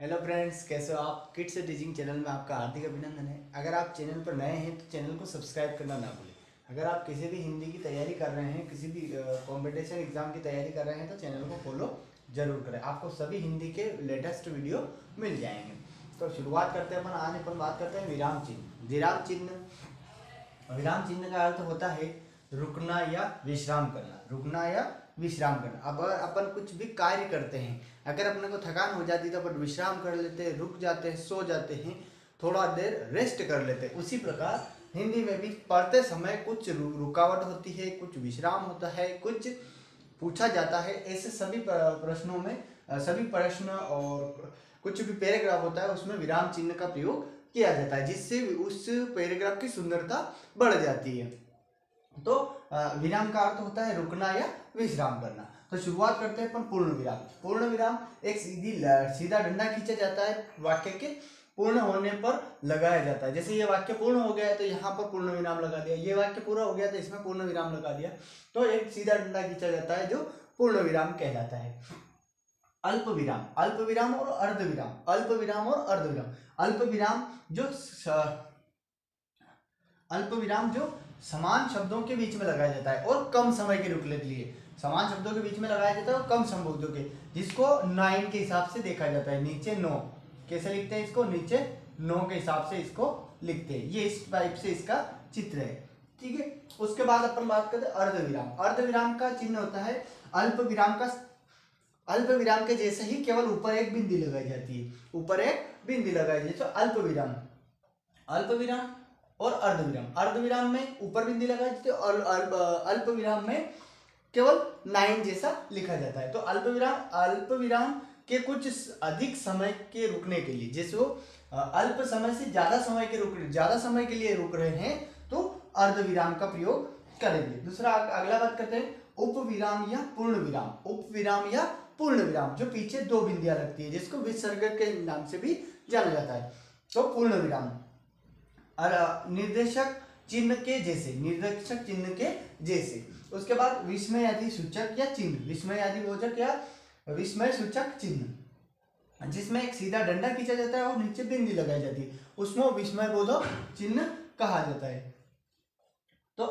Hello friends, कैसे हो आप। किड्स टीचिंग चैनल में आपका हार्दिक अभिनंदन है। अगर आप चैनल पर नए हैं तो चैनल को सब्सक्राइब करना ना भूलें। अगर आप किसी भी हिंदी की तैयारी कर रहे हैं, किसी भी कंपटीशन एग्जाम की तैयारी कर रहे हैं तो चैनल को फॉलो जरूर करें। आपको सभी हिंदी के लेटेस्ट वीडियो मिल जाएंगे। तो शुरुआत करते हैं आज अपन बात करते हैं विराम चिन्ह। विराम चिन्ह का अर्थ होता है रुकना या विश्राम करना। रुकना या विश्राम करना। अब अपन कुछ भी कार्य करते हैं, अगर अपने को थकान हो जाती है तो अपन विश्राम कर लेते हैं, रुक जाते हैं, सो जाते हैं, थोड़ा देर रेस्ट कर लेते हैं। उसी प्रकार हिंदी में भी पढ़ते समय कुछ रुकावट होती है, कुछ विश्राम होता है, कुछ पूछा जाता है। ऐसे सभी प्रश्नों में सभी प्रश्न और कुछ भी पैराग्राफ होता है उसमें विराम चिन्ह का प्रयोग किया जाता है, जिससे उस पैराग्राफ की सुंदरता बढ़ जाती है। तो विराम का अर्थ होता है रुकना या विश्राम करना। तो शुरुआत करते हैं अपन पूर्ण विराम। पूर्ण विराम एक सीधा डंडा खींचा जाता है, वाक्य के पूर्ण होने पर लगाया जाता है। जैसे ये वाक्य पूर्ण हो गया है तो यहाँ पर पूर्ण विराम लगा दिया, ये वाक्य पूरा हो गया तो इसमें पूर्ण विराम लगा दिया। तो एक सीधा डंडा खींचा जाता है जो पूर्ण विराम कहलाता है। अल्प विराम, अल्प विराम और अर्ध विराम, अल्प विराम और अर्ध विराम। अल्प विराम जो समान शब्दों के बीच में लगाया जाता है और कम समय के रुकने के लिए। समान शब्दों के बीच में लगाया जाता है और कम शब्दों के, जिसको 9 के हिसाब से देखा जाता है। नीचे 9 कैसे लिखते हैं इसको, नीचे 9 के हिसाब से इसको लिखते हैं। ये इस टाइप से इसका चित्र है, ठीक है। उसके बाद अपन बात करते हैं अर्ध विराम। अर्ध विराम का चिन्ह होता है अल्प विराम के जैसे ही केवल ऊपर एक बिंदी लगाई जाती है, ऊपर एक बिंदी लगाई जाती है। तो अल्प विराम और अर्धविराम। अर्धविराम में ऊपर बिंदी लगाई जाती है और अल्प विराम में केवल 9 जैसा लिखा जाता है। तो अल्प विराम के कुछ अधिक समय के रुकने के लिए, जैसे वो अल्प समय से ज्यादा समय के लिए रुक रहे हैं तो अर्धविराम का प्रयोग करेंगे। दूसरा अगला बात करते हैं उपविराम या पूर्ण विराम। उपविराम या पूर्ण विराम जो पीछे 2 बिंदियां लगती है, जिसको विसर्ग के नाम से भी जाना जाता है। तो पूर्ण विराम निर्देशक चिन्ह के जैसे। उसके बाद विस्मयादि सूचक या चिन्ह, विस्मयादि बोधक या विस्मय सूचक चिन्ह, जिसमें एक सीधा डंडा खींचा जाता है और नीचे बिंदी लगाई जाती है, उसमें विस्मय बोधक चिन्ह कहा जाता है। तो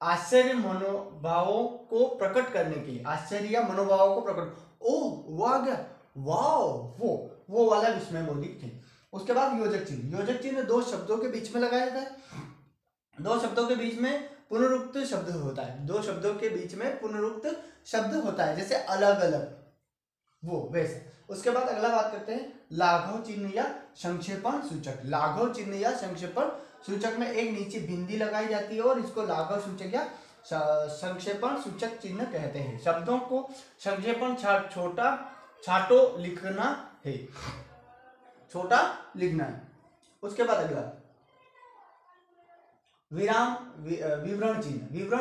आश्चर्य मनोभावों को प्रकट करने के लिए, आश्चर्य या मनोभावों को प्रकट, ओह वो आ गया, वाओ, वो वाला विस्मय बोधिक चिन्ह। उसके बाद योजक चिन्ह 2 शब्दों के बीच में लगाया जाता है। 2 शब्दों के बीच में पुनरुक्त शब्द होता है, 2 शब्दों के बीच में पुनरुक्त शब्द होता है, जैसे अलग अलग, वो वैसे। उसके बाद अगला बात करते हैं लाघव चिन्ह या संक्षेपण सूचक। लाघव चिन्ह या संक्षेपण सूचक में एक नीचे बिंदी लगाई जाती है और इसको लाघव सूचक या संक्षेपण सूचक चिन्ह कहते हैं। शब्दों को संक्षेपण छाटो लिखना है, छोटा लिखना है। उसके बाद अगला विवरण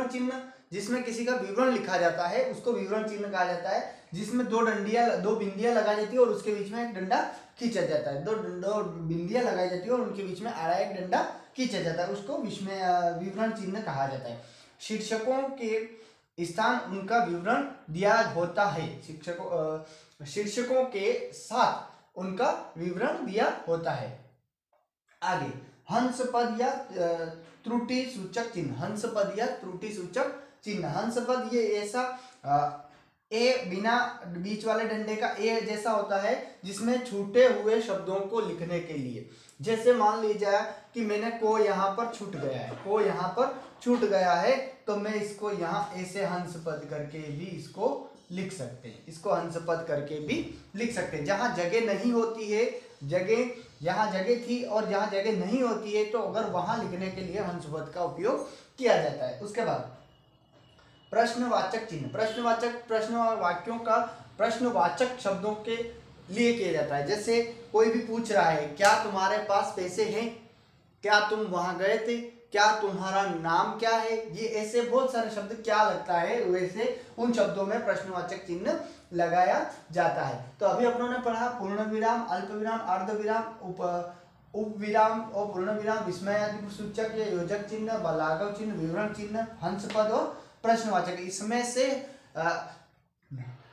चिन्ह जिसमें किसी का विवरण लिखा जाता है उसको विवरण चिन्ह कहा जाता है, जिसमें 2 बिंदियां लगाई जाती है और उसके बीच में एक डंडा खींचा जाता है। 2 बिंदियां लगाई जाती है और उनके बीच में आड़ा एक डंडा खींचा जाता है, उसको विवरण चिन्ह कहा जाता है। शीर्षकों के स्थान उनका विवरण दिया होता है, शीर्षकों के साथ उनका विवरण दिया होता है। आगे हंस पद या त्रुटि सूचक चिन्ह। हंस पद या त्रुटि सूचक चिन्ह। हंस पद ये ऐसा ए बिना बीच वाले डंडे का ए जैसा होता है, जिसमें छूटे हुए शब्दों को लिखने के लिए, जैसे मान लीजिए कि मैंने को यहाँ पर छूट गया है, तो मैं इसको यहाँ ऐसे हंस पद करके भी इसको लिख सकते हैं, इसको हंस पद करके भी लिख सकते हैं। जहां जगह नहीं होती है, यहाँ जगह थी और जहां जगह नहीं होती है तो अगर वहां लिखने के लिए हंस पद का उपयोग किया जाता है। उसके बाद प्रश्नवाचक चिन्ह। प्रश्न और वाक्यों का प्रश्नवाचक शब्दों के लिए किया जाता है। जैसे कोई भी पूछ रहा है, क्या तुम्हारे पास पैसे हैं, क्या तुम वहां गए थे, क्या तुम्हारा नाम क्या है, ये ऐसे बहुत सारे शब्द क्या लगता है, वैसे उन शब्दों में प्रश्नवाचक चिन्ह लगाया जाता है। तो अभी अपनों ने पढ़ा पूर्ण विराम, अल्प विराम, अर्ध विराम, उपविराम और पूर्ण विराम, विस्मयादि सूचक या योजक चिन्ह, लाघव चिन्ह, विवरण चिन्ह, हंस पद और प्रश्नवाचक। इसमें से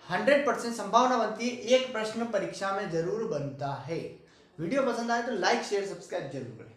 100% संभावना बनती है एक प्रश्न परीक्षा में जरूर बनता है। वीडियो पसंद आए तो लाइक शेयर सब्सक्राइब जरूर करें।